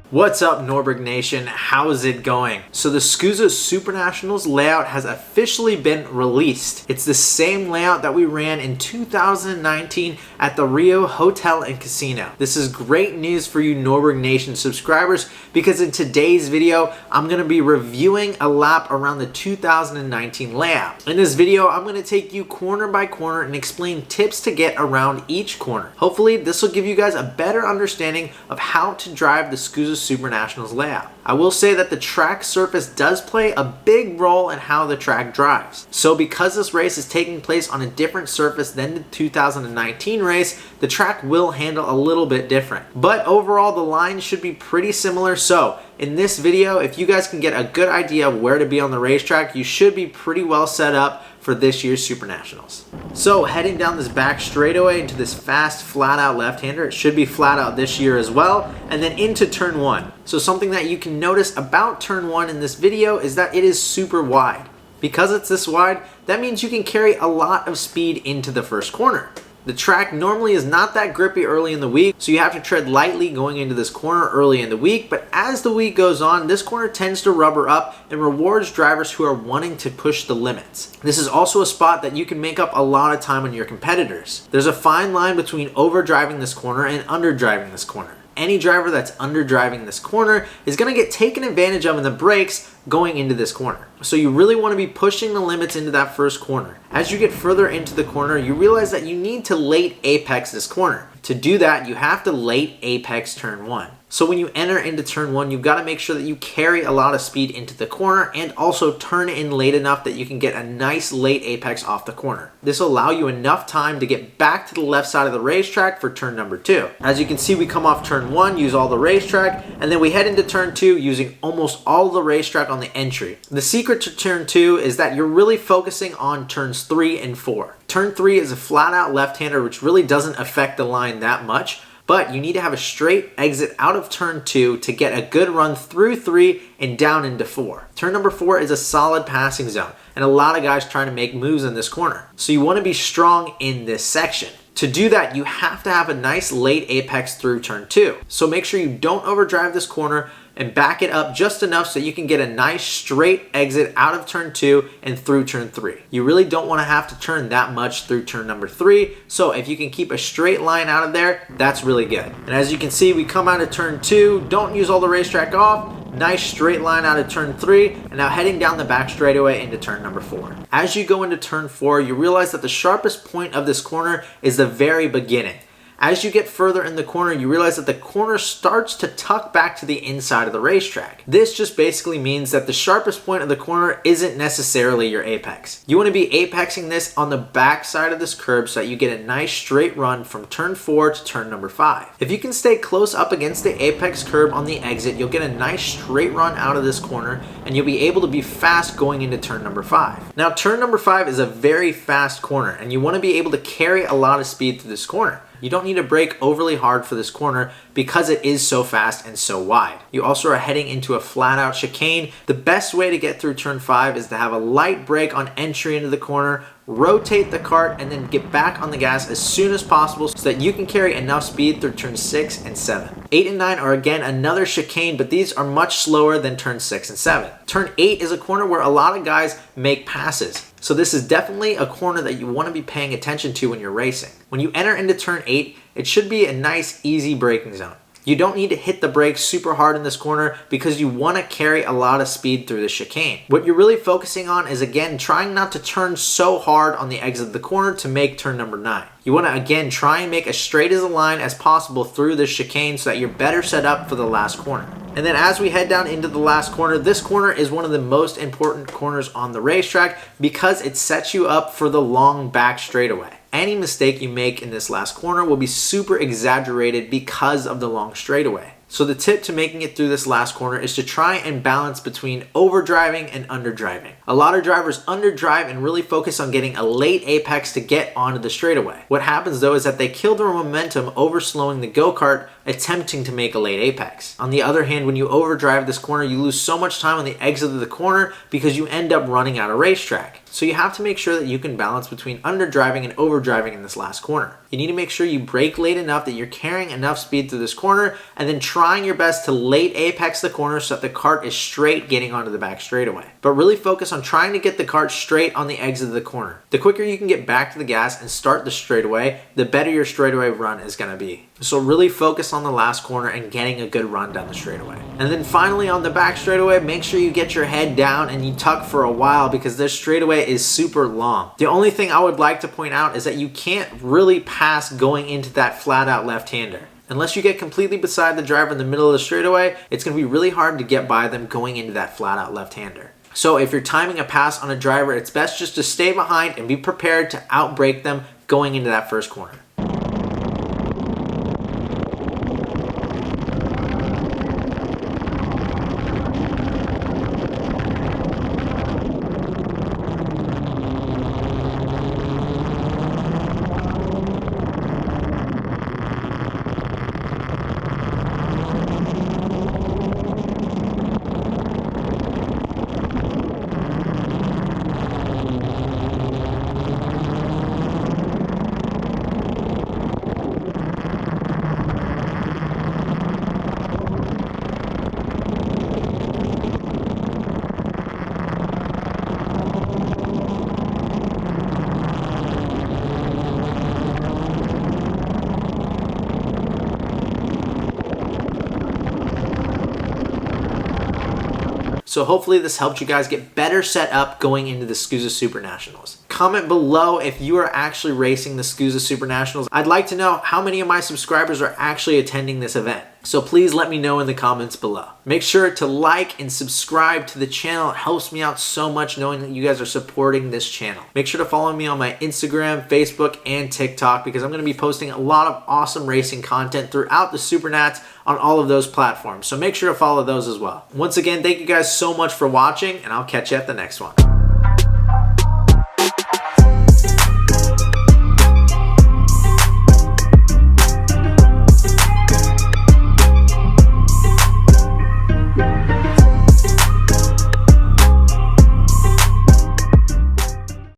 What's up, Norberg Nation? How's it going? So the SKUSA SUPERNATIONALS layout has officially been released. It's the same layout that we ran in 2019 at the Rio Hotel and Casino. This is great news for you Norberg Nation subscribers because in today's video, I'm going to be reviewing a lap around the 2019 layout. In this video, I'm going to take you corner by corner and explain tips to get around each corner. Hopefully, this will give you guys a better understanding of how to drive the SKUSA SUPERNATIONALS layout. I will say that the track surface does play a big role in how the track drives. So because this race is taking place on a different surface than the 2019 race, the track will handle a little bit different. But overall, the lines should be pretty similar. So in this video, if you guys can get a good idea of where to be on the racetrack, you should be pretty well set up for this year's SUPERNATIONALS. So heading down this back straightaway into this fast flat out left-hander, it should be flat out this year as well, and then into turn one. So something that you can notice about turn one in this video is that it is super wide. Because it's this wide, that means you can carry a lot of speed into the first corner. The track normally is not that grippy early in the week, so you have to tread lightly going into this corner early in the week, but as the week goes on, this corner tends to rubber up and rewards drivers who are wanting to push the limits. This is also a spot that you can make up a lot of time on your competitors. There's a fine line between overdriving this corner and underdriving this corner. Any driver that's underdriving this corner is going to get taken advantage of in the brakes going into this corner. So you really want to be pushing the limits into that first corner. As you get further into the corner, you realize that you need to late apex this corner. To do that, you have to late apex turn one. So when you enter into turn one, you've got to make sure that you carry a lot of speed into the corner and also turn in late enough that you can get a nice late apex off the corner. This will allow you enough time to get back to the left side of the racetrack for turn number two. As you can see, we come off turn one, use all the racetrack, and then we head into turn two using almost all of the racetrack on the entry. The secret to turn two is that you're really focusing on turns 3 and 4. Turn 3 is a flat out left-hander which really doesn't affect the line that much, but you need to have a straight exit out of turn 2 to get a good run through 3 and down into 4. Turn number 4 is a solid passing zone, and a lot of guys trying to make moves in this corner. So you want to be strong in this section. To do that, you have to have a nice late apex through turn 2. So make sure you don't overdrive this corner and back it up just enough so you can get a nice straight exit out of turn 2 and through turn 3. You really don't want to have to turn that much through turn number 3, so if you can keep a straight line out of there, that's really good. And as you can see, we come out of turn 2, don't use all the racetrack off, nice straight line out of turn 3, and now heading down the back straightaway into turn number 4. As you go into turn 4, you realize that the sharpest point of this corner is the very beginning. As you get further in the corner, you realize that the corner starts to tuck back to the inside of the racetrack. This just basically means that the sharpest point of the corner isn't necessarily your apex. You want to be apexing this on the back side of this curb so that you get a nice straight run from turn 4 to turn number 5. If you can stay close up against the apex curb on the exit, you'll get a nice straight run out of this corner and you'll be able to be fast going into turn number 5. Now, turn number 5 is a very fast corner and you want to be able to carry a lot of speed through this corner. You don't need to brake overly hard for this corner because it is so fast and so wide. You also are heading into a flat out chicane. The best way to get through turn 5 is to have a light brake on entry into the corner, rotate the cart, and then get back on the gas as soon as possible so that you can carry enough speed through turn 6 and 7. 8 and 9 are again another chicane, but these are much slower than turn 6 and 7. Turn 8 is a corner where a lot of guys make passes. So this is definitely a corner that you want to be paying attention to when you're racing. When you enter into turn 8, it should be a nice, easy braking zone. You don't need to hit the brakes super hard in this corner because you want to carry a lot of speed through the chicane. What you're really focusing on is, again, trying not to turn so hard on the exit of the corner to make turn number 9. You want to, again, try and make as straight as a line as possible through the chicane so that you're better set up for the last corner. And then as we head down into the last corner, this corner is one of the most important corners on the racetrack because it sets you up for the long back straightaway. Any mistake you make in this last corner will be super exaggerated because of the long straightaway. So the tip to making it through this last corner is to try and balance between overdriving and underdriving. A lot of drivers underdrive and really focus on getting a late apex to get onto the straightaway. What happens though is that they kill their momentum overslowing the go-kart attempting to make a late apex. On the other hand, when you overdrive this corner, you lose so much time on the exit of the corner because you end up running out of racetrack. So you have to make sure that you can balance between underdriving and overdriving in this last corner. You need to make sure you brake late enough that you're carrying enough speed through this corner, and then trying your best to late apex the corner so that the kart is straight getting onto the back straightaway. But really focus on trying to get the kart straight on the exit of the corner. The quicker you can get back to the gas and start the straightaway, the better your straightaway run is going to be. So really focus on the last corner and getting a good run down the straightaway. And then finally on the back straightaway, make sure you get your head down and you tuck for a while because this straightaway is super long. The only thing I would like to point out is that you can't really pass going into that flat out left-hander. Unless you get completely beside the driver in the middle of the straightaway, it's going to be really hard to get by them going into that flat out left-hander. So if you're timing a pass on a driver, it's best just to stay behind and be prepared to outbrake them going into that first corner. So hopefully this helped you guys get better set up going into the SKUSA SUPERNATIONALS. Comment below if you are actually racing the SKUSA SUPERNATIONALS. I'd like to know how many of my subscribers are actually attending this event. So please let me know in the comments below. Make sure to like and subscribe to the channel. It helps me out so much knowing that you guys are supporting this channel. Make sure to follow me on my Instagram, Facebook, and TikTok because I'm going to be posting a lot of awesome racing content throughout the Supernats on all of those platforms. So make sure to follow those as well. Once again, thank you guys so much for watching, and I'll catch you at the next one.